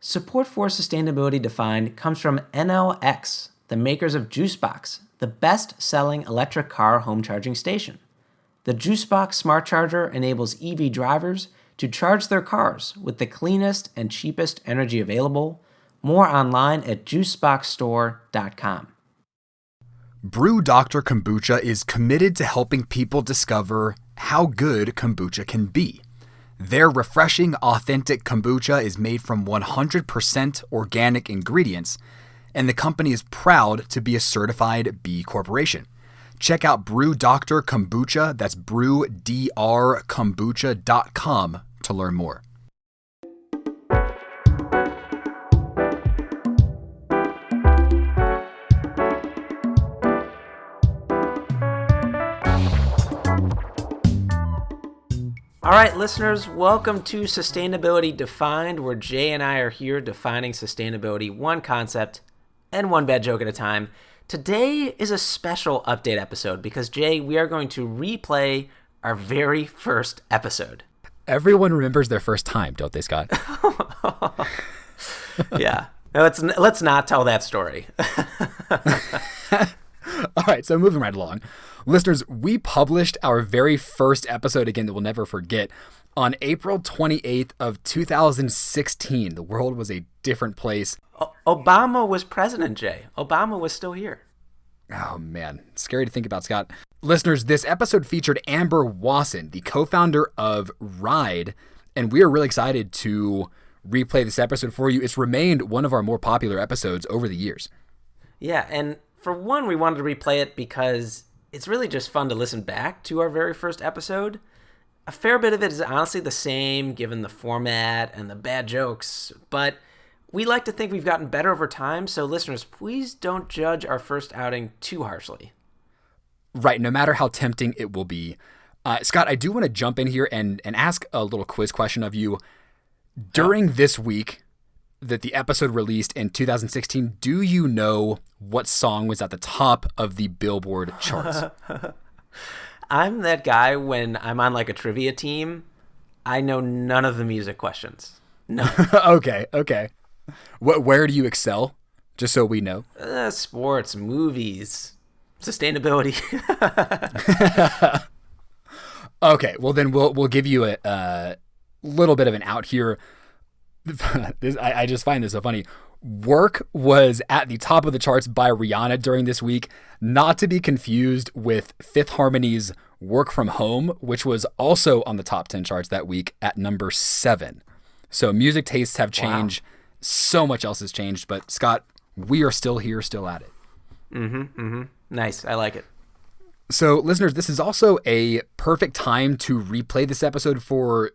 Support for Sustainability Defined comes from NLX, the makers of Juicebox, the best-selling electric car home charging station. The Juicebox smart charger enables EV drivers to charge their cars with the cleanest and cheapest energy available. More online at juiceboxstore.com. Brew Dr Kombucha is committed to helping people discover how good kombucha can be. Their refreshing, authentic kombucha is made from 100% organic ingredients, and the company is proud to be a certified B Corporation. Check out Brew Dr Kombucha, that's brewdrkombucha.com to learn more. All right, listeners, welcome to Sustainability Defined, where Jay and I are here defining sustainability one concept and one bad joke at a time. Today is a special update episode because, Jay, we are going to replay our very first episode. Everyone remembers their first time, don't they, Scott? Yeah. No, let's not tell that story. All right, so moving right along. Listeners, we published our very first episode, again, that we'll never forget, on April 28th of 2016. The world was a different place. Obama was president, Jay. Obama was still here. Oh, man. Scary to think about, Scott. Listeners, this episode featured Amber Wason, the co-founder of Riide, and we are really excited to replay this episode for you. It's remained one of our more popular episodes over the years. Yeah, and for one, we wanted to replay it because it's really just fun to listen back to our very first episode. A fair bit of it is honestly the same, given the format and the bad jokes, but we like to think we've gotten better over time, so listeners, please don't judge our first outing too harshly. Right, no matter how tempting it will be. Scott, I do want to jump in here and ask a little quiz question of you. During this week that the episode released in 2016, do you know what song was at the top of the Billboard charts? I'm that guy when I'm on like a trivia team. I know none of the music questions. No. Okay. Where do you excel? Just so we know. Sports, movies, sustainability. Okay, well then we'll give you a little bit of an out here. I just find this so funny. Work was at the top of the charts by Rihanna during this week, not to be confused with Fifth Harmony's Work From Home, which was also on the top 10 charts that week at number 7. So music tastes have changed. Wow. So much else has changed, but Scott, we are still here, still at it. Nice. I like it. So listeners, this is also a perfect time to replay this episode for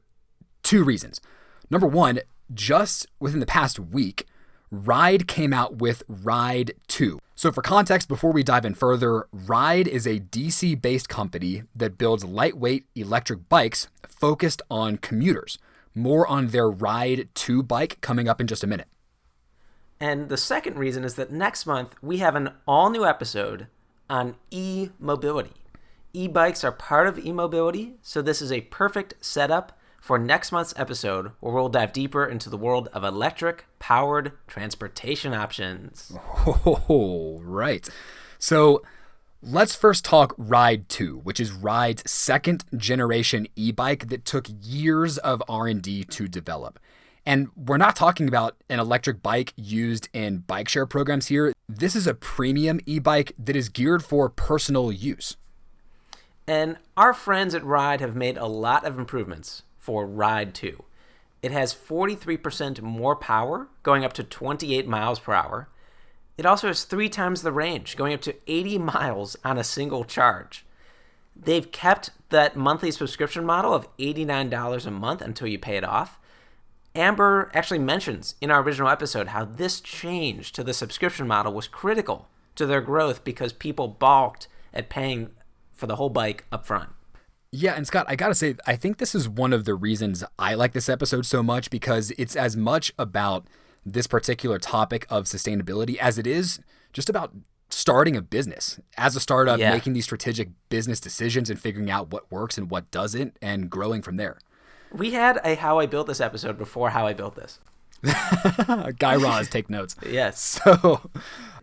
2 reasons. Number one, just within the past week, Riide came out with Riide 2. So for context, before we dive in further, Riide is a DC-based company that builds lightweight electric bikes focused on commuters. More on their Riide 2 bike coming up in just a minute. And the second reason is that next month we have an all-new episode on e-mobility. E-bikes are part of e-mobility, so this is a perfect setup for next month's episode, where we'll dive deeper into the world of electric-powered transportation options. Oh, right. So let's first talk Riide 2, which is Ride's second-generation e-bike that took years of R&D to develop. And we're not talking about an electric bike used in bike share programs here. This is a premium e-bike that is geared for personal use. And our friends at Riide have made a lot of improvements for Riide 2. It has 43% more power, going up to 28 miles per hour. It also has 3 times the range, going up to 80 miles on a single charge. They've kept that monthly subscription model of $89 a month until you pay it off. Amber actually mentions in our original episode how this change to the subscription model was critical to their growth because people balked at paying for the whole bike up front. Yeah, and Scott, I gotta say, I think this is one of the reasons I like this episode so much, because it's as much about this particular topic of sustainability as it is just about starting a business. As a startup, making these strategic business decisions and figuring out what works and what doesn't and growing from there. We had a How I Built This episode before How I Built This. Guy Raz, take notes. Yes. So,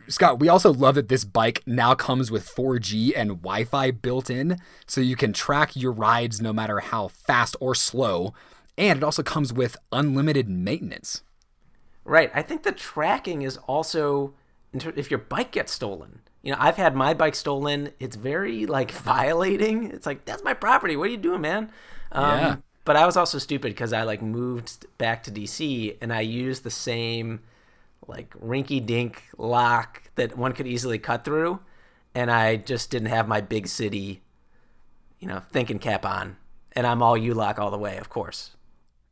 Scott, we also love that this bike now comes with 4G and Wi-Fi built in, so you can track your rides no matter how fast or slow. And it also comes with unlimited maintenance. Right. I think the tracking is also, if your bike gets stolen. I've had my bike stolen. It's very, violating. It's like, that's my property. What are you doing, man? Yeah. But I was also stupid because I, moved back to DC, and I used the same, rinky-dink lock that one could easily cut through, and I just didn't have my big city, thinking cap on. And I'm all U-lock all the way, of course.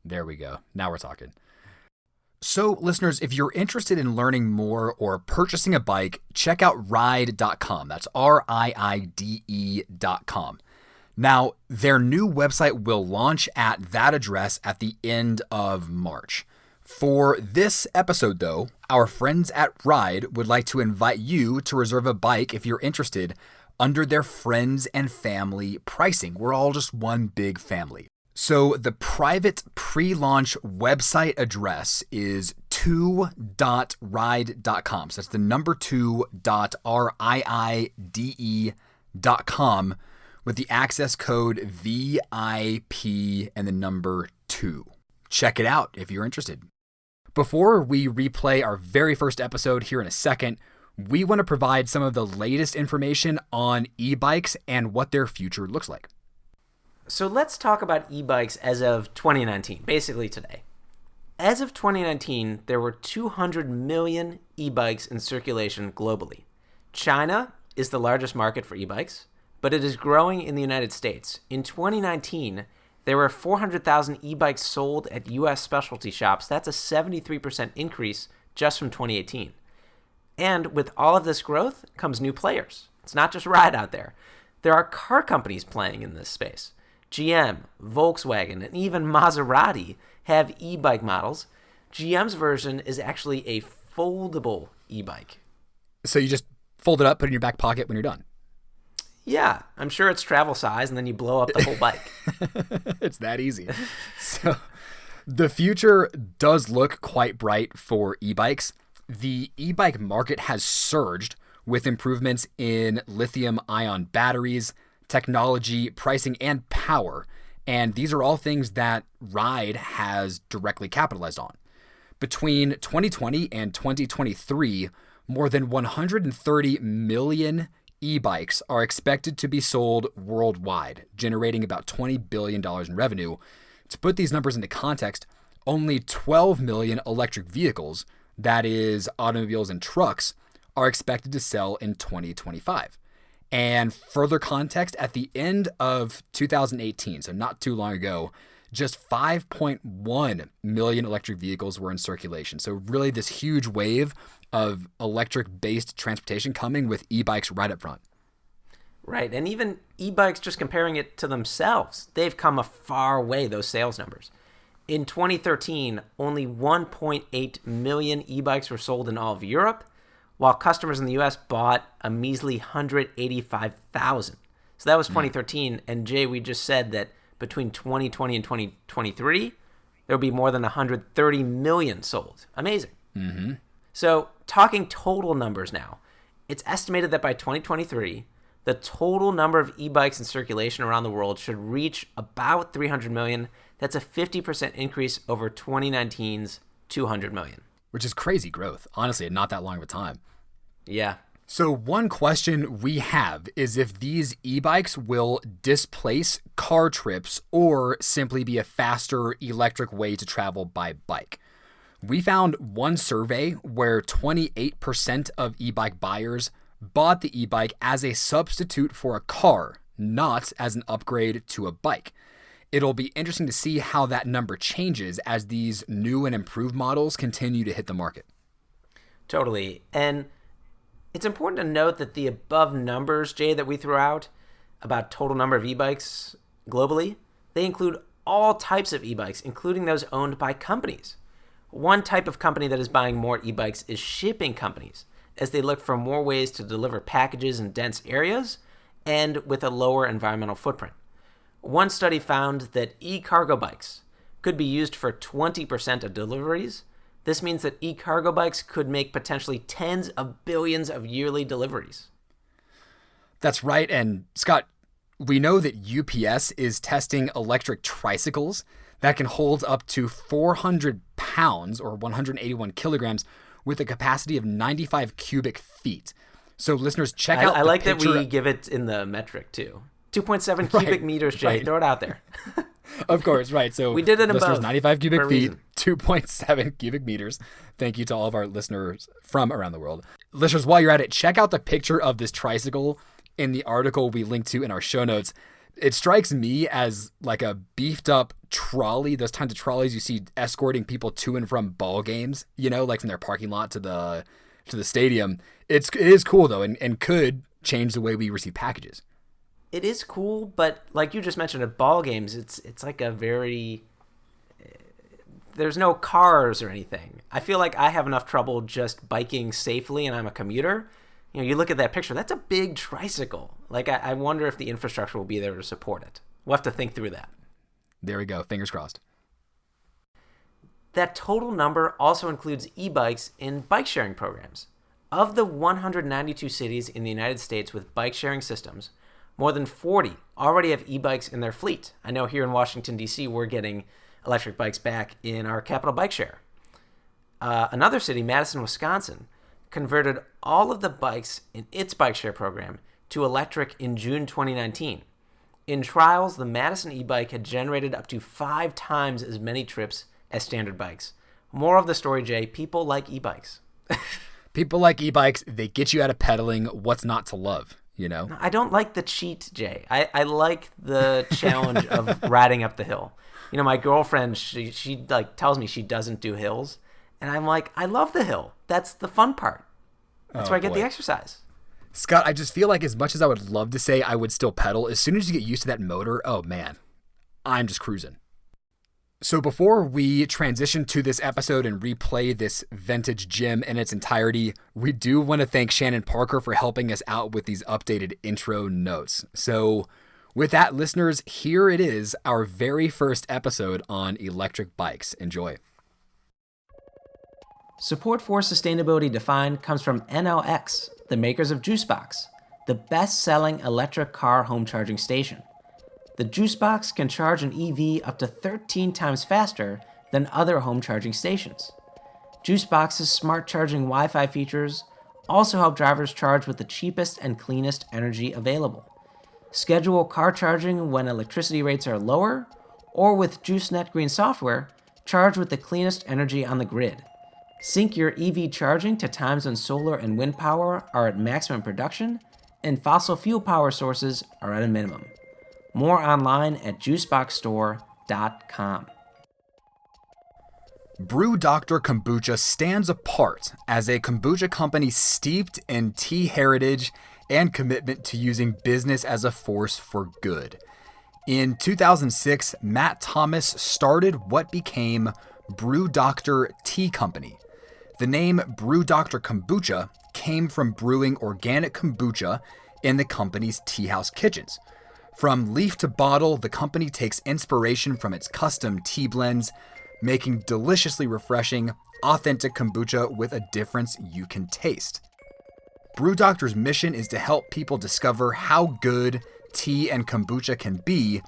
There we go. Now we're talking. So, listeners, if you're interested in learning more or purchasing a bike, check out Riide.com. That's RIIDE.com. Now, their new website will launch at that address at the end of March. For this episode, though, our friends at Riide would like to invite you to reserve a bike if you're interested under their friends and family pricing. We're all just one big family. So the private pre-launch website address is 2.riide.com. So that's the number 2.riide.com with the access code VIP and the number 2. Check it out if you're interested. Before we replay our very first episode here in a second, we want to provide some of the latest information on e-bikes and what their future looks like. So let's talk about e-bikes as of 2019, basically today. As of 2019, there were 200 million e-bikes in circulation globally. China is the largest market for e-bikes, but it is growing in the United States. In 2019, there were 400,000 e-bikes sold at U.S. specialty shops. That's a 73% increase just from 2018. And with all of this growth comes new players. It's not just Riide out there. There are car companies playing in this space. GM, Volkswagen, and even Maserati have e-bike models. GM's version is actually a foldable e-bike. So you just fold it up, put it in your back pocket when you're done. Yeah, I'm sure it's travel size, and then you blow up the whole bike. It's that easy. So the future does look quite bright for e-bikes. The e-bike market has surged with improvements in lithium-ion batteries, technology, pricing, and power. And these are all things that Riide has directly capitalized on. Between 2020 and 2023, more than 130 million e-bikes are expected to be sold worldwide, generating about $20 billion in revenue. To put these numbers into context, only 12 million electric vehicles, that is automobiles and trucks, are expected to sell in 2025. And further context, at the end of 2018, so not too long ago, just 5.1 million electric vehicles were in circulation. So really this huge wave of electric-based transportation coming with e-bikes right up front. Right, and even e-bikes, just comparing it to themselves, they've come a far way, those sales numbers. In 2013, only 1.8 million e-bikes were sold in all of Europe, while customers in the U.S. bought a measly 185,000. So that was 2013. And Jay, we just said that between 2020 and 2023, there will be more than 130 million sold. Amazing. Mm-hmm. So talking total numbers now, it's estimated that by 2023, the total number of e-bikes in circulation around the world should reach about 300 million. That's a 50% increase over 2019's 200 million. Which is crazy growth, honestly, in not that long of a time. Yeah. So one question we have is if these e-bikes will displace car trips or simply be a faster electric way to travel by bike. We found one survey where 28% of e-bike buyers bought the e-bike as a substitute for a car, not as an upgrade to a bike. It'll be interesting to see how that number changes as these new and improved models continue to hit the market. Totally. And it's important to note that the above numbers, Jay, that we threw out about total number of e-bikes globally, they include all types of e-bikes, including those owned by companies. One type of company that is buying more e-bikes is shipping companies, as they look for more ways to deliver packages in dense areas and with a lower environmental footprint. One study found that e-cargo bikes could be used for 20% of deliveries. This means that e-cargo bikes could make potentially tens of billions of yearly deliveries. That's right. And Scott, we know that UPS is testing electric tricycles that can hold up to 400 pounds or 181 kilograms with a capacity of 95 cubic feet. So listeners, check out I like that we give it in the metric too. 2.7 cubic meters, Jay. Right. Throw it out there. Of course, right. So we did it in listeners, both 95 cubic feet, 2.7 cubic meters. Thank you to all of our listeners from around the world. Listeners, while you're at it, check out the picture of this tricycle in the article we linked to in our show notes. It strikes me as like a beefed up trolley, those kinds of trolleys you see escorting people to and from ball games, you know, like from their parking lot to the stadium. It is cool though, and could change the way we receive packages. It is cool, but like you just mentioned at ball games, it's like a very, there's no cars or anything. I feel like I have enough trouble just biking safely, and I'm a commuter. You know, you look at that picture, that's a big tricycle. Like, I wonder if the infrastructure will be there to support it. We'll have to think through that. There we go. Fingers crossed. That total number also includes e-bikes in bike sharing programs. Of the 192 cities in the United States with bike sharing systems, more than 40 already have e-bikes in their fleet. I know here in Washington, D.C., we're getting electric bikes back in our capital bike share. Another city, Madison, Wisconsin, converted all of the bikes in its bike share program to electric in June 2019. In trials, the Madison e-bike had generated up to 5 times as many trips as standard bikes. More of the story, Jay. People like e-bikes. People like e-bikes. They get you out of pedaling. What's not to love, you know? I don't like the cheat, Jay. I like the challenge of riding up the hill. You know, my girlfriend, she like tells me she doesn't do hills. And I'm like, I love the hill. That's the fun part. That's where I get the exercise. Scott, I just feel like as much as I would love to say I would still pedal, as soon as you get used to that motor, oh man, I'm just cruising. So before we transition to this episode and replay this vintage gem in its entirety, we do want to thank Shannon Parker for helping us out with these updated intro notes. So with that, listeners, here it is, our very first episode on electric bikes. Enjoy. Support for Sustainability Defined comes from NLX, the makers of JuiceBox, the best-selling electric car home charging station. The JuiceBox can charge an EV up to 13 times faster than other home charging stations. JuiceBox's smart charging Wi-Fi features also help drivers charge with the cheapest and cleanest energy available. Schedule car charging when electricity rates are lower, or with JuiceNet Green software, charge with the cleanest energy on the grid. Sync your EV charging to times when solar and wind power are at maximum production and fossil fuel power sources are at a minimum. More online at juiceboxstore.com. Brew Dr Kombucha stands apart as a kombucha company steeped in tea heritage and commitment to using business as a force for good. In 2006, Matt Thomas started what became Brew Dr Tea Company. The name Brew Dr Kombucha came from brewing organic kombucha in the company's tea house kitchens. From leaf to bottle, the company takes inspiration from its custom tea blends, making deliciously refreshing, authentic kombucha with a difference you can taste. Brew Doctor's mission is to help people discover how good tea and kombucha can be,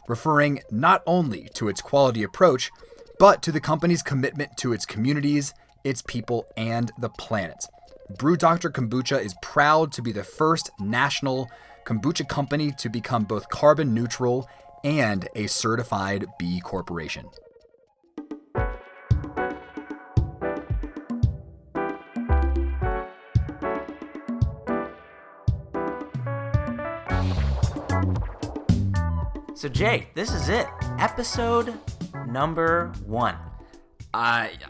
referring not only to its quality approach, but to the company's commitment to its communities, its people, and the planet. Brew Dr Kombucha is proud to be the first national kombucha company to become both carbon neutral and a certified B Corporation. So Jay, this is it. Episode number 1.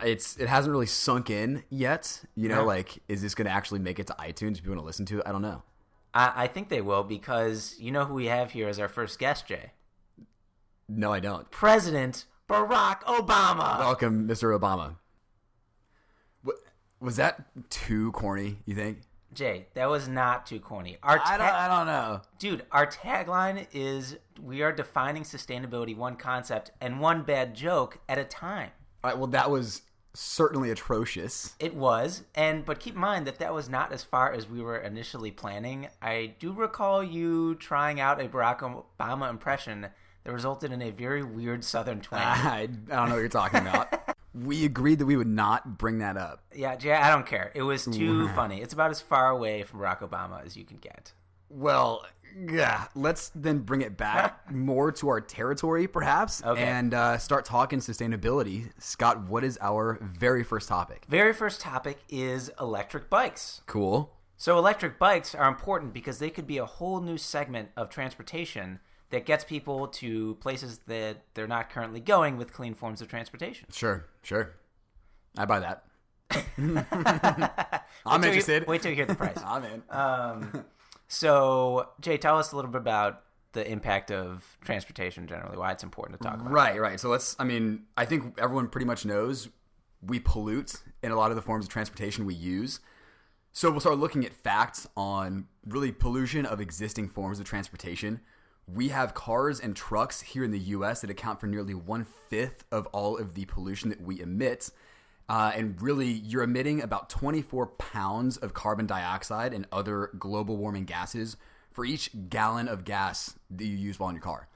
It hasn't really sunk in yet. You know, No. like, is this going to actually make it to iTunes? People want to listen to it? I don't know. I think they will, because you know who we have here as our first guest, Jay? No, I don't. President Barack Obama. Welcome, Mr. Obama. Was that too corny, you think? Jay, that was not too corny. I don't know. Dude, our tagline is, we are defining sustainability one concept and one bad joke at a time. All right, well, that was certainly atrocious. It was, but keep in mind that was not as far as we were initially planning. I do recall you trying out a Barack Obama impression that resulted in a very weird Southern twang. I don't know what you're talking about. We agreed that we would not bring that up. Yeah, Jay, I don't care. It was too funny. It's about as far away from Barack Obama as you can get. Well, yeah, let's then bring it back more to our territory, perhaps, and start talking sustainability. Scott, what is our very first topic? Very first topic is electric bikes. Cool. So electric bikes are important because they could be a whole new segment of transportation that gets people to places that they're not currently going with clean forms of transportation. Sure. I buy that. I'm interested. Wait till you hear the price. I'm in. So, Jay, tell us a little bit about the impact of transportation generally, why it's important to talk about. Right. So I think everyone pretty much knows we pollute in a lot of the forms of transportation we use. So we'll start looking at facts on really pollution of existing forms of transportation. We have cars and trucks here in the U.S. that account for nearly 1/5 of all of the pollution that we emit. And really, you're emitting about 24 pounds of carbon dioxide and other global warming gases for each gallon of gas that you use while in your car,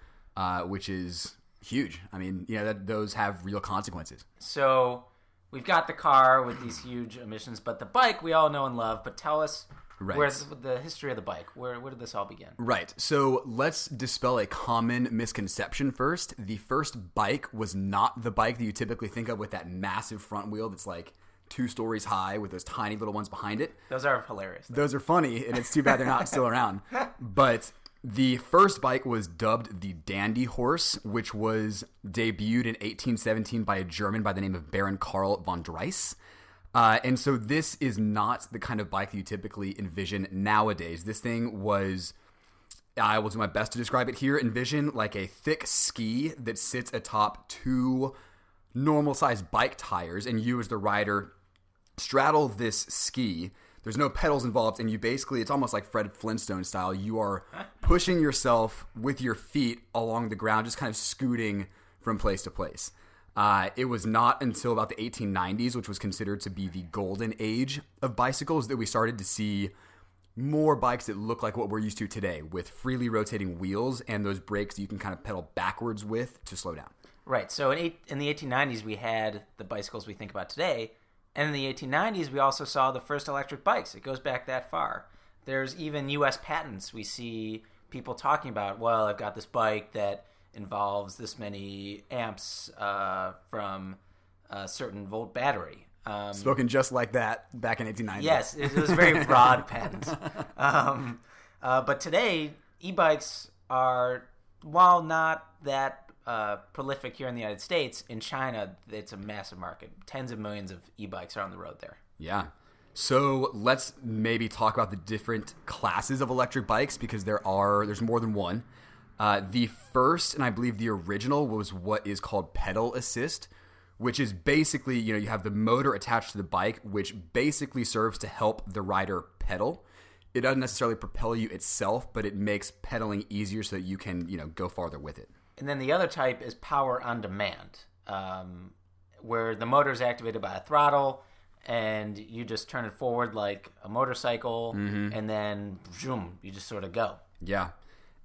which is huge. I mean, those have real consequences. So we've got the car with these huge emissions, but the bike we all know and love. But tell us where's the history of the bike. Where did this all begin? Right. So let's dispel a common misconception first. The first bike was not the bike that you typically think of with that massive front wheel that's like 2 stories high with those tiny little ones behind it. Those are hilarious. Those are funny, and it's too bad they're not still around. But the first bike was dubbed the Dandy Horse, which was debuted in 1817 by a German by the name of Baron Karl von Drais. And so this is not the kind of bike that you typically envision nowadays. This thing was, I will do my best to describe it here, envision like a thick ski that sits atop 2 normal-sized bike tires, and you as the rider straddle this ski. There's no pedals involved, and you basically, it's almost like Fred Flintstone style. You are pushing yourself with your feet along the ground, just kind of scooting from place to place. It was not until about the 1890s, which was considered to be the golden age of bicycles, that we started to see more bikes that look like what we're used to today, with freely rotating wheels and those brakes that you can kind of pedal backwards with to slow down. Right. So in the 1890s, we had the bicycles we think about today. And in the 1890s, we also saw the first electric bikes. It goes back that far. There's even U.S. patents. We see people talking about, well, I've got this bike that involves this many amps from a certain volt battery. Spoken just like that back in 1890. Yes, it was a very broad patent. But today, e-bikes are, while not that prolific here in the United States, in China, it's a massive market. Tens of millions of e-bikes are on the road there. Yeah. So let's maybe talk about the different classes of electric bikes, because there's more than one. The first, and I believe the original, was what is called pedal assist, which is basically, you have the motor attached to the bike, which basically serves to help the rider pedal. It doesn't necessarily propel you itself, but it makes pedaling easier so that you can, go farther with it. And then the other type is power on demand, where the motor is activated by a throttle, and you just turn it forward like a motorcycle, and then zoom, you just sort of go. Yeah.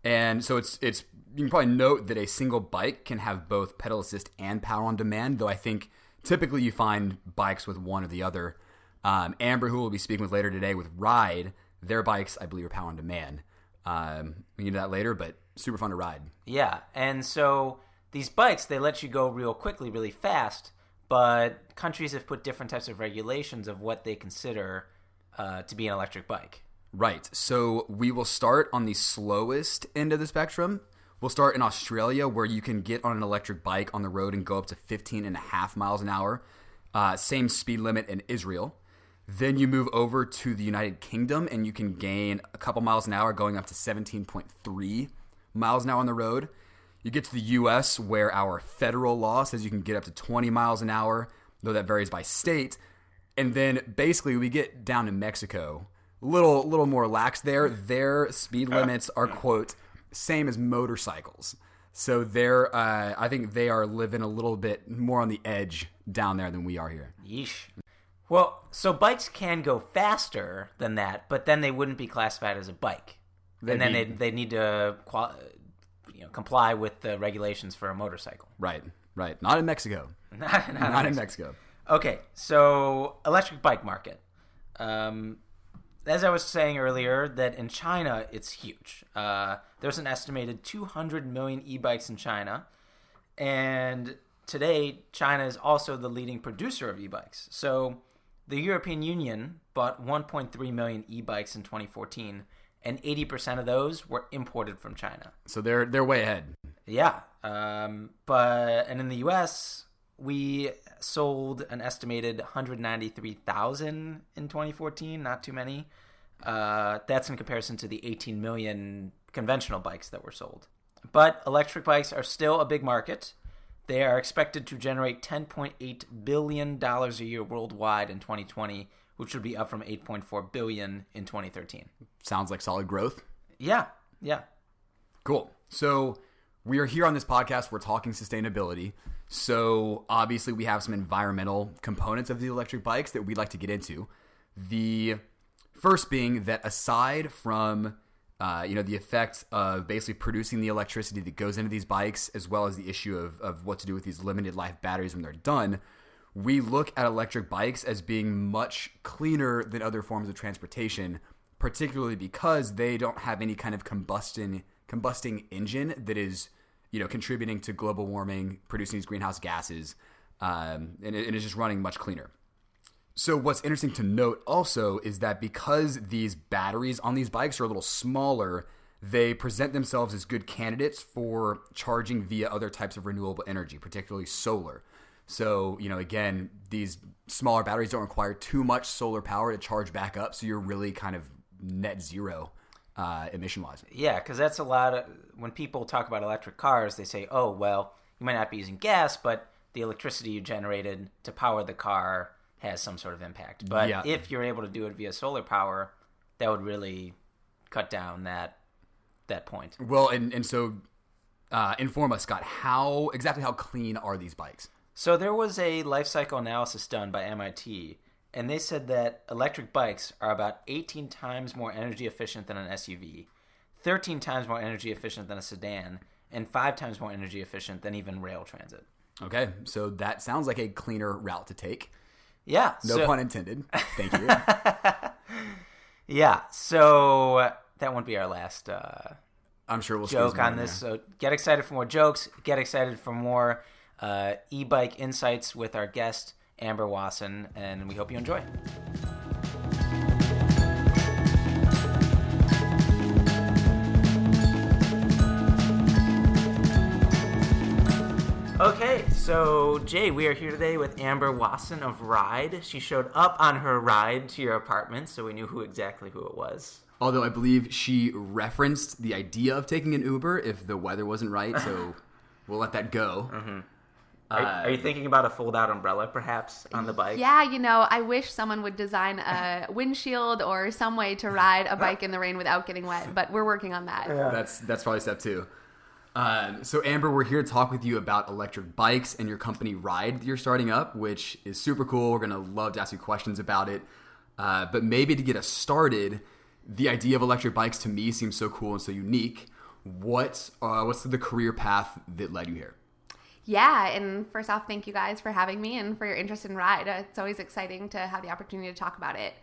And so it's you can probably note that a single bike can have both pedal assist and power on demand, though I think typically you find bikes with one or the other. Amber, who we'll be speaking with later today with Riide, their bikes, I believe, are power on demand. We can get to that later, but super fun to ride. Yeah, and so these bikes, they let you go real quickly, really fast, but countries have put different types of regulations of what they consider to be an electric bike. Right. So we will start on the slowest end of the spectrum. We'll start in Australia, where you can get on an electric bike on the road and go up to 15.5 miles an hour. Same speed limit in Israel. Then you move over to the United Kingdom, and you can gain a couple miles an hour, going up to 17.3 miles an hour on the road. You get to the U.S., where our federal law says you can get up to 20 miles an hour, though that varies by state. And then basically we get down to Mexico. Little more lax there. Their speed limits are, quote, same as motorcycles. So they're, I think they are living a little bit more on the edge down there than we are here. Yeesh. Well, so bikes can go faster than that, but then they wouldn't be classified as a bike. And then they need to comply with the regulations for a motorcycle. Right. Not in Mexico. Not in Mexico. Okay, so electric bike market. As I was saying earlier, that in China, it's huge. There's an estimated 200 million e-bikes in China. And today, China is also the leading producer of e-bikes. So the European Union bought 1.3 million e-bikes in 2014, and 80% of those were imported from China. So they're way ahead. Yeah. And in the U.S., we sold an estimated 193,000 in 2014, not too many. That's in comparison to the 18 million conventional bikes that were sold. But electric bikes are still a big market. They are expected to generate $10.8 billion a year worldwide in 2020, which would be up from $8.4 billion in 2013. Sounds like solid growth. Yeah. Cool. So we are here on this podcast. We're talking sustainability. So obviously we have some environmental components of the electric bikes that we'd like to get into. The first being that aside from the effects of basically producing the electricity that goes into these bikes, as well as the issue of what to do with these limited life batteries when they're done, we look at electric bikes as being much cleaner than other forms of transportation, particularly because they don't have any kind of combusting engine that is contributing to global warming, producing these greenhouse gases, and it is just running much cleaner. So what's interesting to note also is that because these batteries on these bikes are a little smaller, they present themselves as good candidates for charging via other types of renewable energy, particularly solar. So, again, these smaller batteries don't require too much solar power to charge back up, so you're really kind of net zero emission-wise. Yeah, because that's a lot of... When people talk about electric cars, they say, oh, well, you might not be using gas, but the electricity you generated to power the car has some sort of impact. But if you're able to do it via solar power, that would really cut down that point. Well, and so inform us, Scott, exactly how clean are these bikes? So there was a life cycle analysis done by MIT, and they said that electric bikes are about 18 times more energy efficient than an SUV, 13 times more energy efficient than a sedan, and 5 times more energy efficient than even rail transit. Okay, so that sounds like a cleaner route to take. Yeah. No pun intended. Thank you. Yeah, so that won't be our last I'm sure we'll joke on this. So get excited for more jokes. Get excited for more e-bike insights with our guest, Amber Wason, and we hope you enjoy. Okay, so Jay, we are here today with Amber Wason of Riide. She showed up on her ride to your apartment, so we knew exactly who it was. Although I believe she referenced the idea of taking an Uber if the weather wasn't right, so we'll let that go. Mm-hmm. Are you thinking about a fold-out umbrella, perhaps, on the bike? Yeah, I wish someone would design a windshield or some way to ride a bike in the rain without getting wet, but we're working on that. Yeah. That's probably step 2. So Amber, we're here to talk with you about electric bikes and your company Riide that you're starting up, which is super cool. We're going to love to ask you questions about it. But maybe to get us started, the idea of electric bikes to me seems so cool and so unique. What's the career path that led you here? Yeah, and first off, thank you guys for having me and for your interest in Riide. It's always exciting to have the opportunity to talk about it.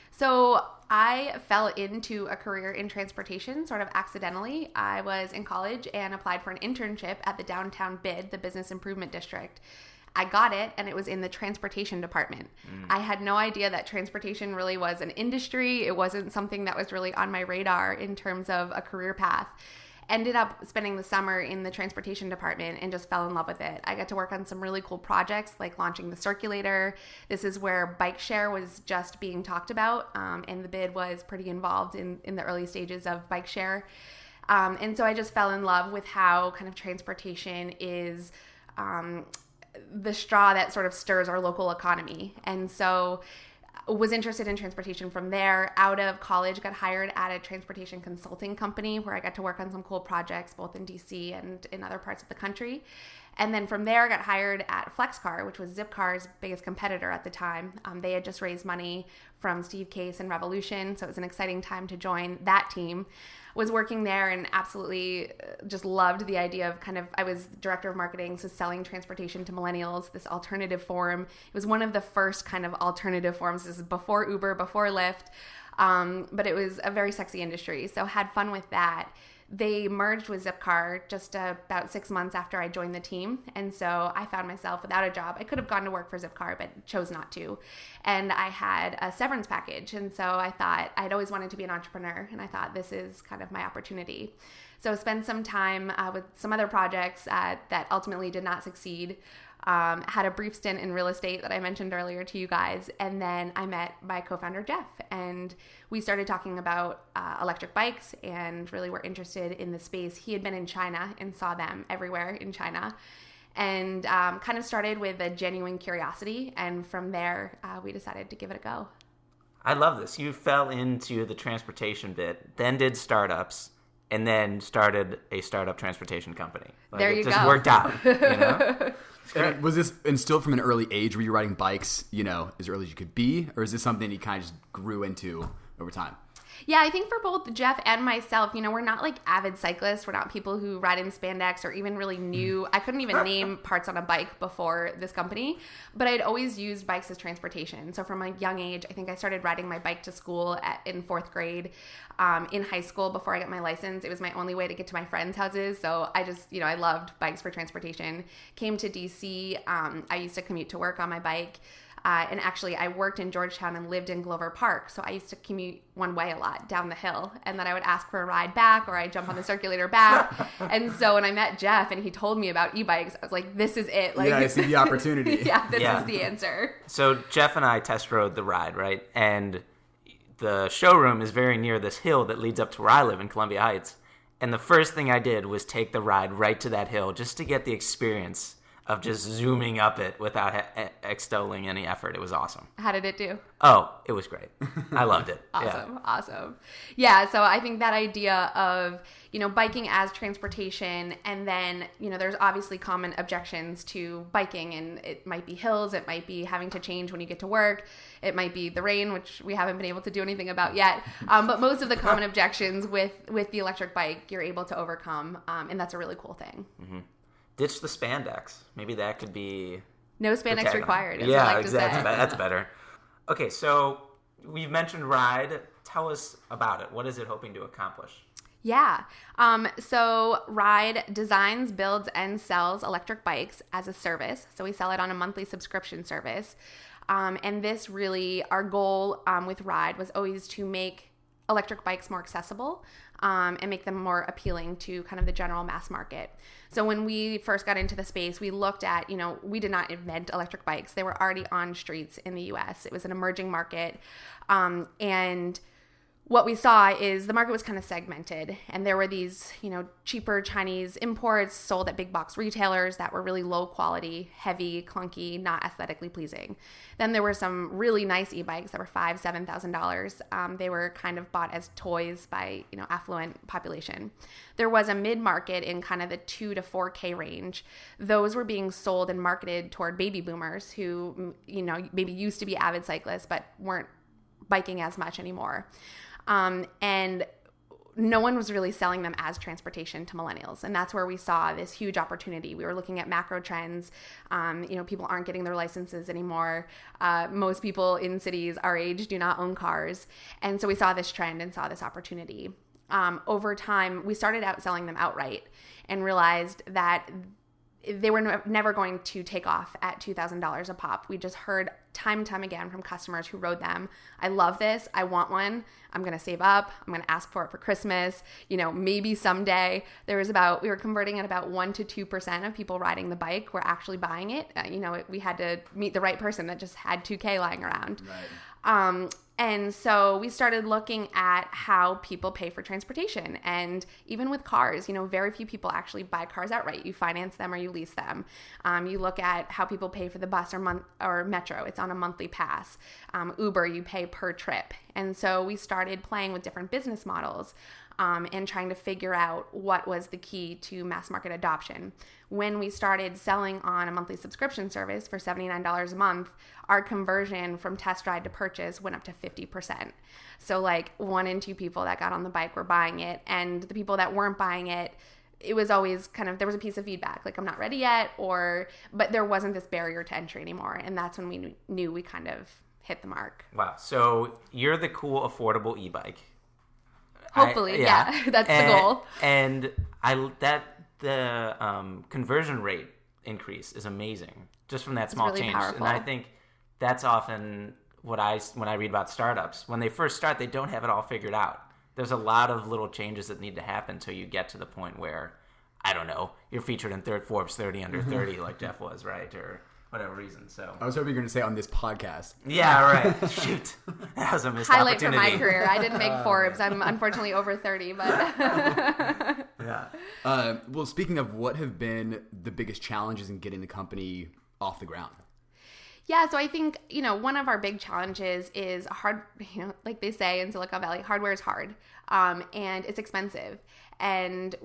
So I fell into a career in transportation sort of accidentally. I was in college and applied for an internship at the downtown BID, the Business Improvement District. I got it, and it was in the transportation department. I had no idea that transportation really was an industry. It wasn't something that was really on my radar in terms of a career path. Ended up spending the summer in the transportation department and just fell in love with it. I got to work on some really cool projects like launching the circulator. This is where bike share was just being talked about, and the BID was pretty involved in the early stages of bike share. And so I just fell in love with how kind of transportation is the straw that sort of stirs our local economy. And so was interested in transportation from there. Out of college, got hired at a transportation consulting company where I got to work on some cool projects both in DC and in other parts of the country. And then from there, I got hired at Flexcar, which was Zipcar's biggest competitor at the time. They had just raised money from Steve Case and Revolution, so it was an exciting time to join that team. Was working there and absolutely just loved the idea of I was director of marketing, so selling transportation to millennials, this alternative form. It was one of the first kind of alternative forms. This is before Uber, before Lyft, but it was a very sexy industry, so had fun with that. They merged with Zipcar just about 6 months after I joined the team. And so I found myself without a job. I could have gone to work for Zipcar, but chose not to. And I had a severance package. And so I thought I'd always wanted to be an entrepreneur. And I thought this is kind of my opportunity. So spent some time with some other projects that ultimately did not succeed. Had a brief stint in real estate that I mentioned earlier to you guys. And then I met my co-founder, Jeff, and we started talking about electric bikes and really were interested in the space. He had been in China and saw them everywhere in China, and kind of started with a genuine curiosity. And from there, we decided to give it a go. I love this. You fell into the transportation bit, then did startups, and then started a startup transportation company. There you go. It just worked out, you know? And was this instilled from an early age? Were you riding bikes, as early as you could be? Or is this something you kind of just grew into over time? Yeah, I think for both Jeff and myself, we're not like avid cyclists. We're not people who ride in spandex or even really knew. I couldn't even name parts on a bike before this company, but I'd always used bikes as transportation. So from a young age, I think I started riding my bike to school in 4th grade. In high school, before I got my license, it was my only way to get to my friends' houses. So I just, I loved bikes for transportation. Came to DC. I used to commute to work on my bike. And actually, I worked in Georgetown and lived in Glover Park, so I used to commute one way a lot down the hill, and then I would ask for a ride back, or I'd jump on the circulator back. And so when I met Jeff and he told me about e-bikes, I was like, this is it. Like, yeah, I see the opportunity. This is the answer. So Jeff and I test rode the Riide, right? And the showroom is very near this hill that leads up to where I live in Columbia Heights. And the first thing I did was take the Riide right to that hill just to get the experience of just zooming up it without extolling any effort. It was awesome. How did it do? Oh, it was great. I loved it. Awesome. Yeah, so I think that idea of, biking as transportation, and then, there's obviously common objections to biking, and it might be hills, it might be having to change when you get to work, it might be the rain, which we haven't been able to do anything about yet, but most of the common objections with the electric bike, you're able to overcome, and that's a really cool thing. Mm-hmm. Ditch the spandex. Maybe that could be... No spandex required, yeah, I like exactly. That's better. Okay, so we've mentioned Riide. Tell us about it. What is it hoping to accomplish? Yeah. So Riide designs, builds, and sells electric bikes as a service. So we sell it on a monthly subscription service. And this really, our goal with Riide was always to make electric bikes more accessible and make them more appealing to kind of the general mass market. So when we first got into the space, we looked at, we did not invent electric bikes. They were already on streets in the US. It was an emerging market. And what we saw is the market was kind of segmented, and there were these, cheaper Chinese imports sold at big box retailers that were really low quality, heavy, clunky, not aesthetically pleasing. Then there were some really nice e-bikes that were $5,000, $7,000. They were kind of bought as toys by, affluent population. There was a mid-market in kind of the $2,000 to $4,000 range. Those were being sold and marketed toward baby boomers who, maybe used to be avid cyclists but weren't biking as much anymore. And no one was really selling them as transportation to millennials. And that's where we saw this huge opportunity. We were looking at macro trends. People aren't getting their licenses anymore. Most people in cities our age do not own cars. And so we saw this trend and saw this opportunity. Over time, we started out selling them outright and realized that they were never going to take off at $2,000 a pop. We just heard time and time again from customers who rode them, I love this, I want one, I'm going to save up, I'm going to ask for it for Christmas, maybe someday. We were converting at about 1% to 2% of people riding the bike were actually buying it. We had to meet the right person that just had $2,000 lying around. Right. And so we started looking at how people pay for transportation. And even with cars, very few people actually buy cars outright. You finance them or you lease them. You look at how people pay for the bus or metro. It's on a monthly pass. Uber, you pay per trip. And so we started playing with different business models and trying to figure out what was the key to mass market adoption. When we started selling on a monthly subscription service for $79 a month, our conversion from test ride to purchase went up to 50%. So like 1 in 2 people that got on the bike were buying it, and the people that weren't buying it, it was always there was a piece of feedback, like I'm not ready yet, but there wasn't this barrier to entry anymore. And that's when we knew we kind of hit the mark. Wow. So you're the cool, affordable e-bike. Hopefully, yeah. That's the goal. And the conversion rate increase is amazing just from that small really change. Powerful. And I think that's often when I read about startups. When they first start, they don't have it all figured out. There's a lot of little changes that need to happen until you get to the point where, I don't know, you're featured in Forbes 30 under 30 like Jeff was, right? Or whatever reason. So I was hoping you were going to say on this podcast. Yeah, right. Shoot. That was a missed highlight opportunity. for my career. I didn't make Forbes. I'm unfortunately over 30, but Yeah. Well, speaking of, what have been the biggest challenges in getting the company off the ground? Yeah, so I think, one of our big challenges is like they say in Silicon Valley, hardware is hard, and it's expensive. And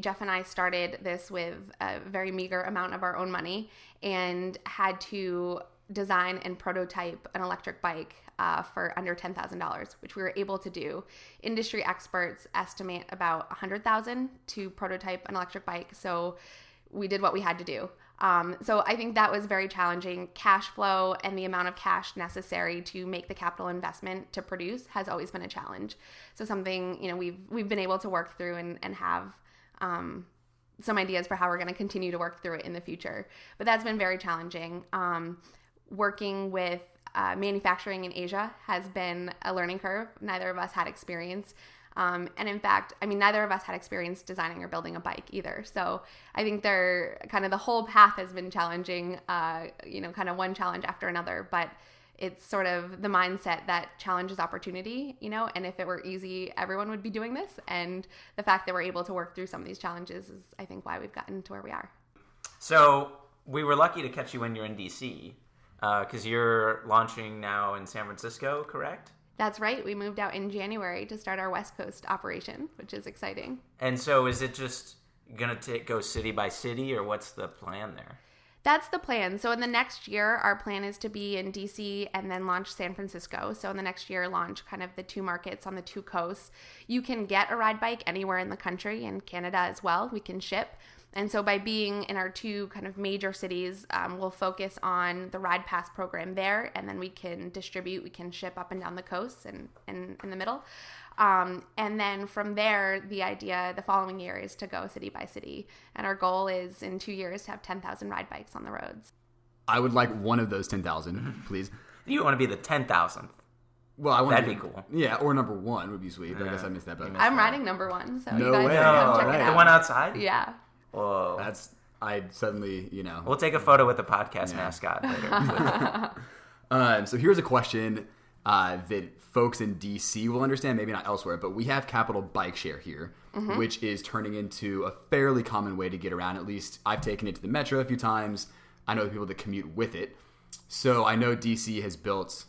Jeff and I started this with a very meager amount of our own money and had to design and prototype an electric bike for under $10,000, which we were able to do. Industry experts estimate about $100,000 to prototype an electric bike. So we did what we had to do. So I think that was very challenging. Cash flow and the amount of cash necessary to make the capital investment to produce has always been a challenge. So something, we've been able to work through and have some ideas for how we're going to continue to work through it in the future. But that's been very challenging. Working with manufacturing in Asia has been a learning curve. Neither of us had experience. And in fact, neither of us had experience designing or building a bike either. So I think the whole path has been challenging, kind of one challenge after another, but it's sort of the mindset that challenge is opportunity, and if it were easy, everyone would be doing this. And the fact that we're able to work through some of these challenges is, I think, why we've gotten to where we are. So we were lucky to catch you when you're in DC, because you're launching now in San Francisco, correct? That's right. We moved out in January to start our West Coast operation, which is exciting. And so is it just going to go city by city, or what's the plan there? That's the plan. So in the next year, our plan is to be in DC and then launch San Francisco. So in the next year, launch kind of the 2 markets on the 2 coasts. You can get a ride bike anywhere in the country, and Canada as well. We can ship. And so by being in our 2 kind of major cities, we'll focus on the Ride Pass program there, and then we can ship up and down the coast and in the middle. And then from there, the idea the following year is to go city by city. And our goal is in 2 years to have 10,000 ride bikes on the roads. I would like one of those 10,000, please. You want to be the 10,000th. Well, that'd be cool. Yeah, or number 1 would be sweet, but I guess I missed that. But I'm riding number 1, so no you guys way. can come check Right. it out. The one outside? Yeah. Whoa. I'd suddenly, We'll take a photo with the podcast mascot later. So here's a question that folks in DC will understand, maybe not elsewhere, but we have Capital Bike Share here, which is turning into a fairly common way to get around. At least I've taken it to the metro a few times. I know the people that commute with it. So I know DC has built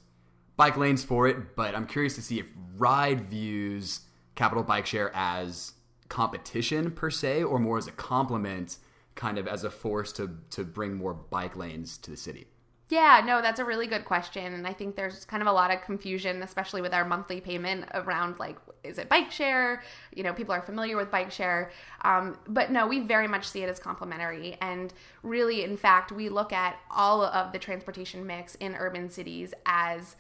bike lanes for it, but I'm curious to see if Riide views Capital Bike Share as competition per se, or more as a complement, kind of as a force to bring more bike lanes to the city. Yeah, no, that's a really good question. And I think there's kind of a lot of confusion, especially with our monthly payment around, like, is it bike share? People are familiar with bike share. But no, we very much see it as complementary. And really, in fact, we look at all of the transportation mix in urban cities as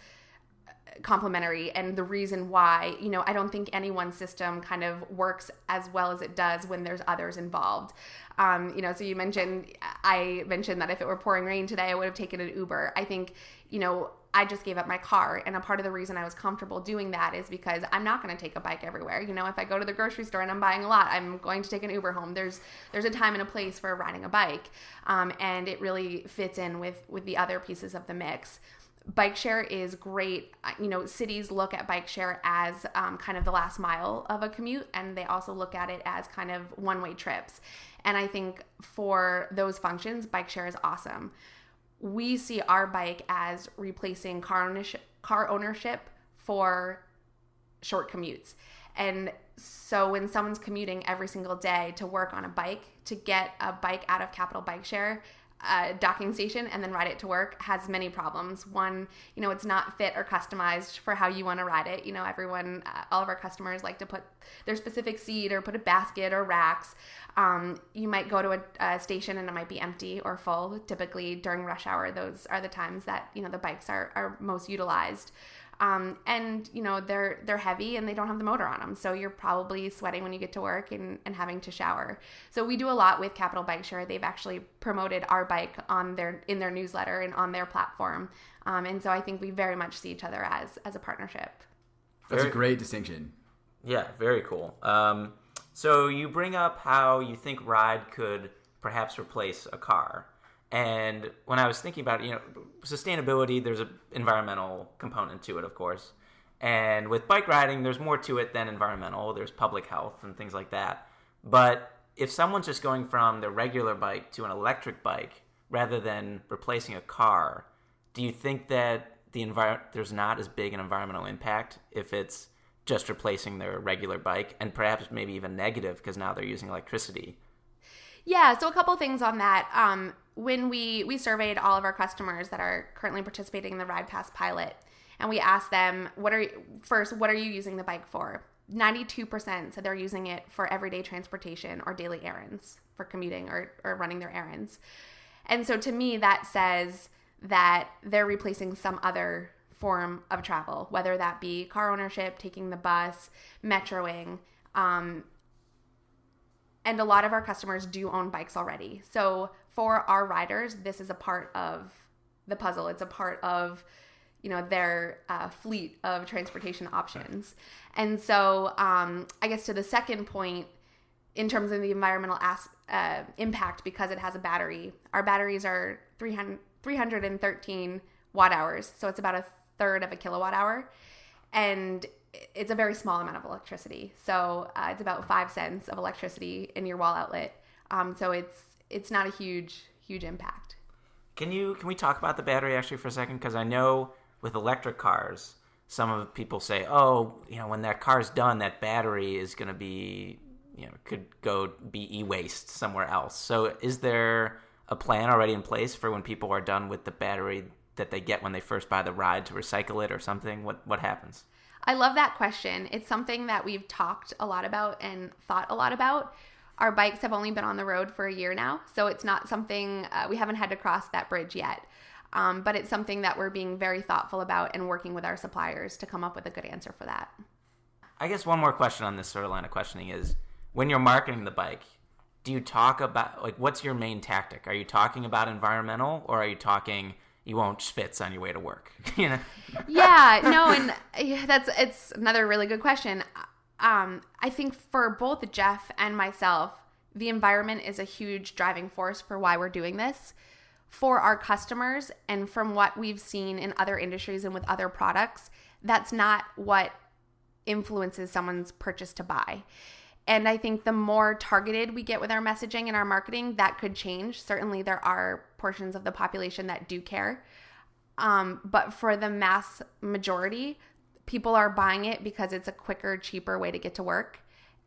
complementary, and the reason why, I don't think any one system kind of works as well as it does when there's others involved. So I mentioned that if it were pouring rain today, I would have taken an Uber. I think, I just gave up my car, and a part of the reason I was comfortable doing that is because I'm not going to take a bike everywhere. If I go to the grocery store and I'm buying a lot, I'm going to take an Uber home. There's a time and a place for riding a bike, and it really fits in with the other pieces of the mix. Bike share is great. Cities look at bike share as kind of the last mile of a commute, and they also look at it as kind of one-way trips. And I think for those functions, bike share is awesome. We see our bike as replacing car ownership for short commutes. And so when someone's commuting every single day to work on a bike, to get a bike out of Capital Bike Share docking station and then ride it to work has many problems. One, it's not fit or customized for how you want to ride it. Everyone, all of our customers like to put their specific seat or put a basket or racks. You might go to a station and it might be empty or full. Typically during rush hour, those are the times that, the bikes are most utilized. And they're heavy and they don't have the motor on them. So you're probably sweating when you get to work and having to shower. So we do a lot with Capital Bike Share. They've actually promoted our bike in their newsletter and on their platform. And so I think we very much see each other as a partnership. That's a great distinction. Yeah, very cool. So you bring up how you think Riide could perhaps replace a car. And when I was thinking about it, sustainability, there's an environmental component to it, of course. And with bike riding, there's more to it than environmental. There's public health and things like that. But if someone's just going from their regular bike to an electric bike rather than replacing a car, do you think that there's not as big an environmental impact if it's just replacing their regular bike, and perhaps maybe even negative because now they're using electricity? Yeah, so a couple things on that. When we surveyed all of our customers that are currently participating in the Ride Pass pilot, and we asked them, what are you using the bike for? 92% said they're using it for everyday transportation or daily errands, for commuting or running their errands. And so to me, that says that they're replacing some other form of travel, whether that be car ownership, taking the bus, metroing, and a lot of our customers do own bikes already. So for our riders, this is a part of the puzzle. It's a part of, their fleet of transportation options. And so I guess to the second point, in terms of the environmental impact, because it has a battery, our batteries are 313 watt hours. So it's about a third of a kilowatt hour. And it's a very small amount of electricity. So it's about 5 cents of electricity in your wall outlet. So it's not a huge impact. Can we talk about the battery actually for a second? Because I know with electric cars, some of the people say, when that car's done, that battery is going to be, could go be e-waste somewhere else. So is there a plan already in place for when people are done with the battery that they get when they first buy the Riide to recycle it or something? What happens? I love that question. It's something that we've talked a lot about and thought a lot about. Our bikes have only been on the road for a year now, so it's not something, we haven't had to cross that bridge yet. But it's something that we're being very thoughtful about and working with our suppliers to come up with a good answer for that. I guess one more question on this sort of line of questioning is, when you're marketing the bike, do you talk about, what's your main tactic? Are you talking about environmental, or are you talking you won't schwitz on your way to work? Yeah, no, and it's another really good question. I think for both Jeff and myself, the environment is a huge driving force for why we're doing this. For our customers, and from what we've seen in other industries and with other products, that's not what influences someone's purchase to buy. And I think the more targeted we get with our messaging and our marketing, that could change. Certainly there are portions of the population that do care. But for the mass majority, people are buying it because it's a quicker, cheaper way to get to work.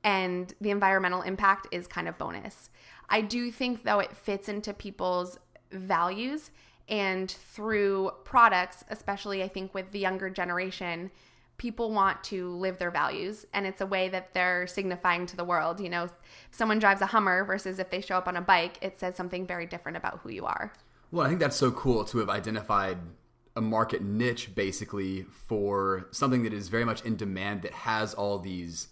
And the environmental impact is kind of bonus. I do think, though, it fits into people's values, and through products, especially I think with the younger generation, people want to live their values, and it's a way that they're signifying to the world. If someone drives a Hummer versus if they show up on a bike, it says something very different about who you are. Well, I think that's so cool to have identified a market niche basically for something that is very much in demand, that has all these,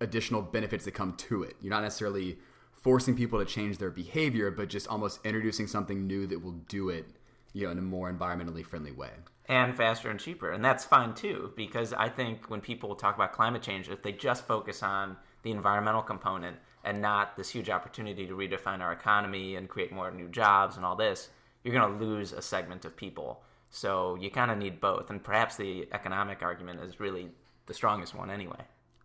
additional benefits that come to it. You're not necessarily forcing people to change their behavior, but just almost introducing something new that will do it, in a more environmentally friendly way. And faster and cheaper. And that's fine too, because I think when people talk about climate change, if they just focus on the environmental component and not this huge opportunity to redefine our economy and create more new jobs and all this, you're going to lose a segment of people. So you kind of need both. And perhaps the economic argument is really the strongest one anyway.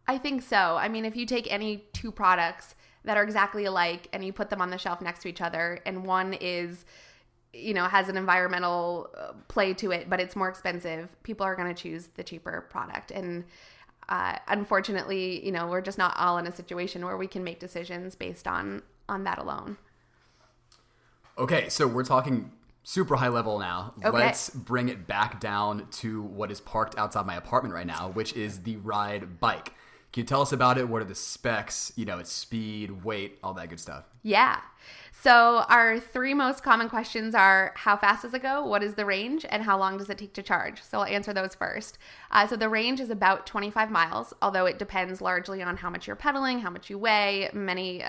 I think so. I mean, if you take any two products that are exactly alike and you put them on the shelf next to each other, and one is, has an environmental play to it, but it's more expensive, people are going to choose the cheaper product. And unfortunately, we're just not all in a situation where we can make decisions based on that alone. Okay, so we're talking super high level now. Okay. Let's bring it back down to what is parked outside my apartment right now, which is the Riide bike. Can you tell us about it? What are the specs? Its speed, weight, all that good stuff. Yeah. So our three most common questions are: how fast does it go? What is the range? And how long does it take to charge? So I'll answer those first. So the range is about 25 miles, although it depends largely on how much you're pedaling, how much you weigh. Many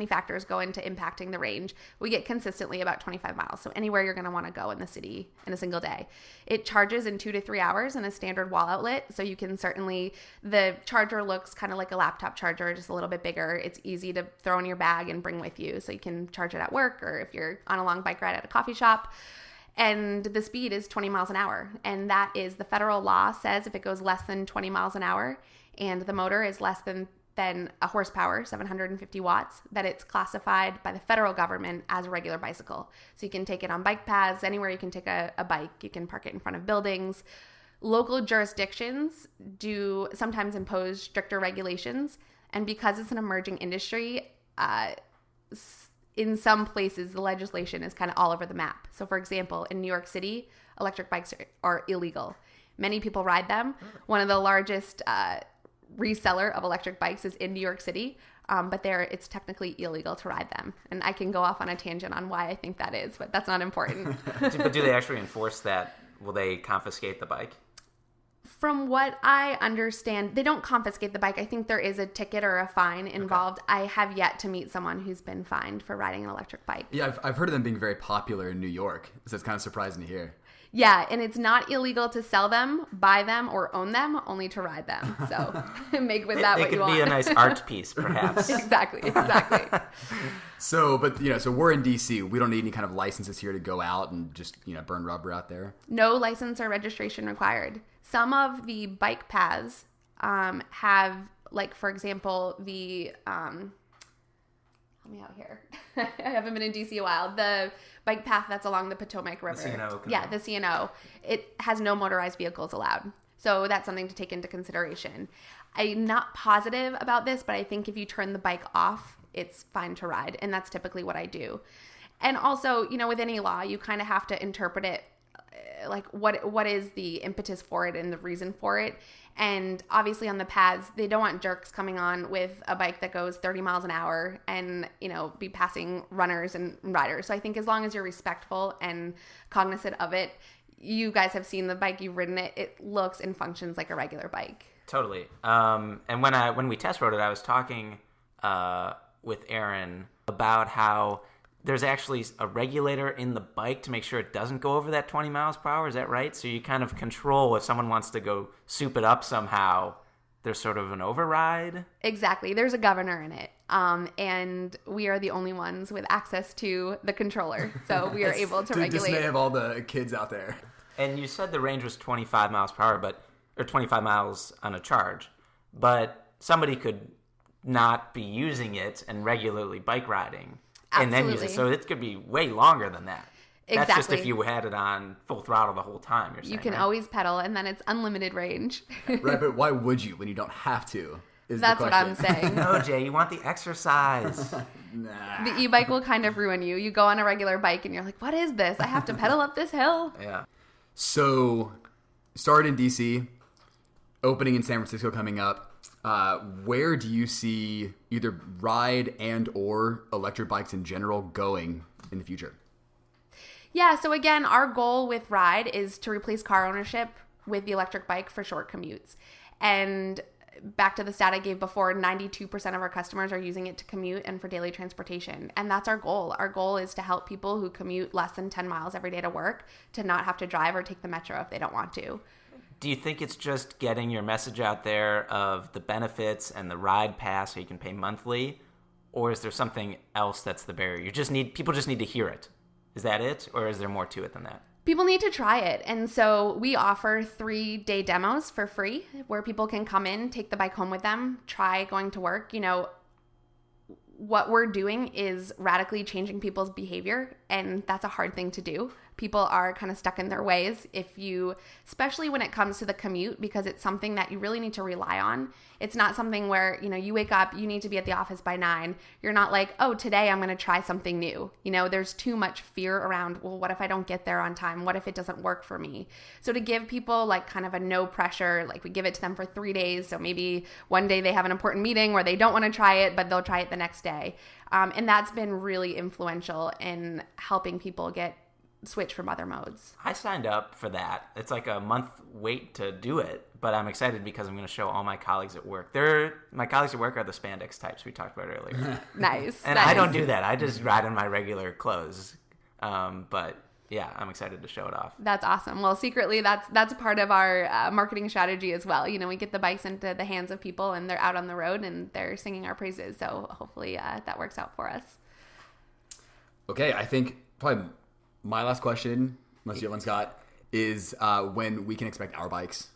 factors go into impacting the range. We get consistently about 25 miles. So anywhere you're going to want to go in the city in a single day. It charges in 2 to 3 hours in a standard wall outlet. So you can the charger looks kind of like a laptop charger, just a little bit bigger. It's easy to throw in your bag and bring with you. So you can charge it at work, or if you're on a long bike ride at a coffee shop. And the speed is 20 miles an hour. And that is, the federal law says if it goes less than 20 miles an hour and the motor is less than a horsepower, 750 watts, that it's classified by the federal government as a regular bicycle. So you can take it on bike paths, anywhere you can take a bike. You can park it in front of buildings. Local jurisdictions do sometimes impose stricter regulations. And because it's an emerging industry, in some places, the legislation is kind of all over the map. So, for example, in New York City, electric bikes are illegal. Many people ride them. One of the largest reseller of electric bikes is in New York City, but it's technically illegal to ride them. And I can go off on a tangent on why I think that is, but that's not important. But do they actually enforce that? Will they confiscate the bike? From what I understand, they don't confiscate the bike. I think there is a ticket or a fine involved. Okay. I have yet to meet someone who's been fined for riding an electric bike. Yeah, I've heard of them being very popular in New York, so it's kind of surprising to hear. Yeah, and it's not illegal to sell them, buy them, or own them, only to ride them. So make with that what you want. It could be a nice art piece, perhaps. Exactly. So we're in DC. We don't need any kind of licenses here to go out and just, burn rubber out there? No license or registration required. Some of the bike paths have, like, for example, the... help me out here. I haven't been in DC a while. The bike path that's along the Potomac River. The C&O. Yeah, the C&O. It has no motorized vehicles allowed. So that's something to take into consideration. I'm not positive about this, but I think if you turn the bike off, it's fine to ride. And that's typically what I do. And also, with any law, you kind of have to interpret it like what is the impetus for it and the reason for it. And obviously on the paths, they don't want jerks coming on with a bike that goes 30 miles an hour and, be passing runners and riders. So I think as long as you're respectful and cognizant of it, you guys have seen the bike, you've ridden it, it looks and functions like a regular bike. Totally. And when we test rode it, I was talking with Aaron about how there's actually a regulator in the bike to make sure it doesn't go over that 20 miles per hour. Is that right? So you kind of control if someone wants to go soup it up somehow. There's sort of an override. Exactly. There's a governor in it. And we are the only ones with access to the controller. So we are able to regulate. To dismay of all the kids out there. And you said the range was 25 miles per hour, or 25 miles on a charge. But somebody could not be using it and regularly bike riding. Absolutely. And then use it. So it could be way longer than that. Exactly. That's just if you had it on full throttle the whole time, you're saying, you can right? always pedal, and then it's unlimited range. Right, but why would you when you don't have to? That's what I'm saying. No, Jay, you want the exercise. Nah. The e-bike will kind of ruin you. You go on a regular bike, and you're like, what is this? I have to pedal up this hill. Yeah. So, started in DC, opening in San Francisco coming up. Where do you see either Riide and or electric bikes in general going in the future? Yeah, so again, our goal with Riide is to replace car ownership with the electric bike for short commutes. And back to the stat I gave before, 92% of our customers are using it to commute and for daily transportation. And that's our goal. Our goal is to help people who commute less than 10 miles every day to work to not have to drive or take the metro if they don't want to. Do you think it's just getting your message out there of the benefits and the ride pass so you can pay monthly? Or is there something else that's the barrier? People just need to hear it. Is that it? Or is there more to it than that? People need to try it. And so we offer 3-day demos for free where people can come in, take the bike home with them, try going to work. What we're doing is radically changing people's behavior, and that's a hard thing to do. People are kind of stuck in their ways especially when it comes to the commute, because it's something that you really need to rely on. It's not something where, you wake up, you need to be at the office by 9. You're not like, oh, today I'm going to try something new. There's too much fear around, well, what if I don't get there on time? What if it doesn't work for me? So to give people like kind of a no pressure, like we give it to them for 3 days. So maybe one day they have an important meeting where they don't want to try it, but they'll try it the next day. And that's been really influential in helping people switch from other modes. I signed up for that. It's like a month wait to do it, but I'm excited because I'm going to show all my colleagues at work. My colleagues at work are the spandex types we talked about earlier. Nice. And I don't do that. I just ride in my regular clothes. But yeah, I'm excited to show it off. That's awesome. Well, secretly, that's a part of our marketing strategy as well. We get the bikes into the hands of people, and they're out on the road, and they're singing our praises. So hopefully that works out for us. Okay, I think probably my last question, unless you have one, Scott, is when we can expect our bikes.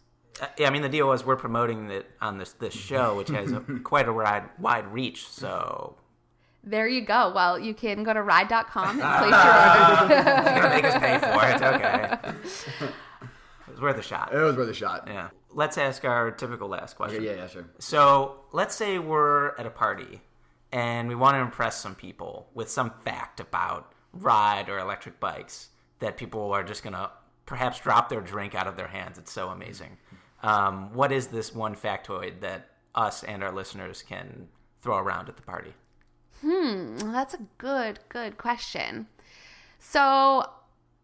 Yeah, I mean, the deal was we're promoting it on this show, which has quite a wide reach, so... There you go. Well, you can go to Riide.com and place your order. You're going to make us pay for it. It's okay. It was worth a shot. It was worth a shot. Yeah. Let's ask our typical last question. Okay, yeah, sure. So let's say we're at a party and we want to impress some people with some fact about ride or electric bikes that people are just going to perhaps drop their drink out of their hands. It's so amazing. What is this one factoid that us and our listeners can throw around at the party? That's a good question. So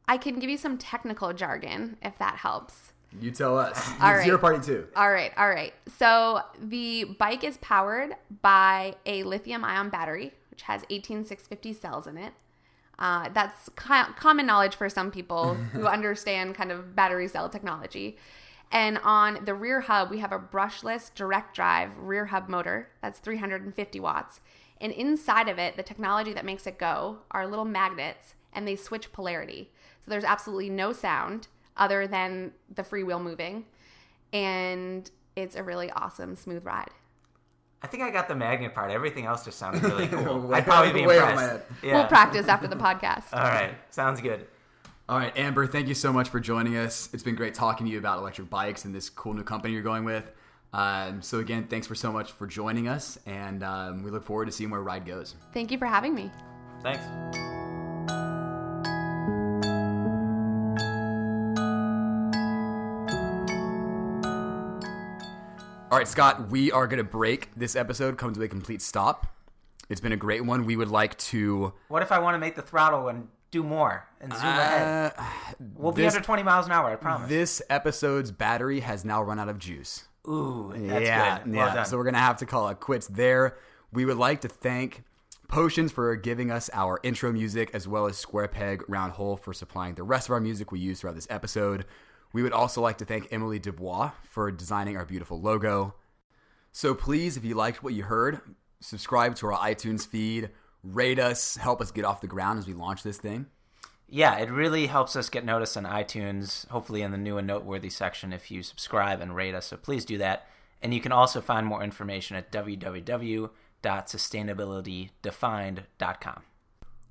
I can give you some technical jargon if that helps. You tell us. All It's right. your party too. All right. So the bike is powered by a lithium-ion battery, which has 18650 cells in it. That's common knowledge for some people who understand kind of battery cell technology. And on the rear hub, we have a brushless direct drive rear hub motor. That's 350 watts. And inside of it, the technology that makes it go are little magnets, and they switch polarity. So there's absolutely no sound other than the freewheel moving. And it's a really awesome, smooth ride. I think I got the magnet part. Everything else just sounded really cool. I'd probably be way over my impressed. head. Yeah. We'll practice after the podcast. All right. Sounds good. All right, Amber, thank you so much for joining us. It's been great talking to you about electric bikes and this cool new company you're going with. So again, thanks so much for joining us, and we look forward to seeing where Riide goes. Thank you for having me. Thanks. All right, Scott, we are going to break this episode, come to a complete stop. It's been a great one. We would like to... What if I want to make the throttle and do more and zoom ahead? We'll be under 20 miles an hour, I promise. This episode's battery has now run out of juice. Ooh, that's good. Well done. So we're going to have to call it quits there. We would like to thank Potions for giving us our intro music, as well as Square Peg Round Hole for supplying the rest of our music we use throughout this episode. We would also like to thank Emily Dubois for designing our beautiful logo. So please, if you liked what you heard, subscribe to our iTunes feed, rate us, help us get off the ground as we launch this thing. Yeah, it really helps us get noticed on iTunes, hopefully in the new and noteworthy section if you subscribe and rate us, so please do that. And you can also find more information at www.sustainabilitydefined.com.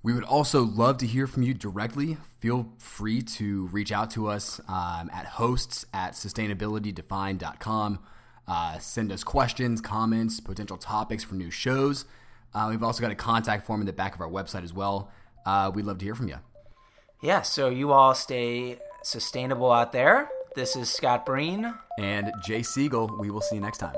We would also love to hear from you directly. Feel free to reach out to us at hosts@sustainabilitydefined.com. Send us questions, comments, potential topics for new shows. We've also got a contact form in the back of our website as well. We'd love to hear from you. Yeah, so you all stay sustainable out there. This is Scott Breen. And Jay Siegel. We will see you next time.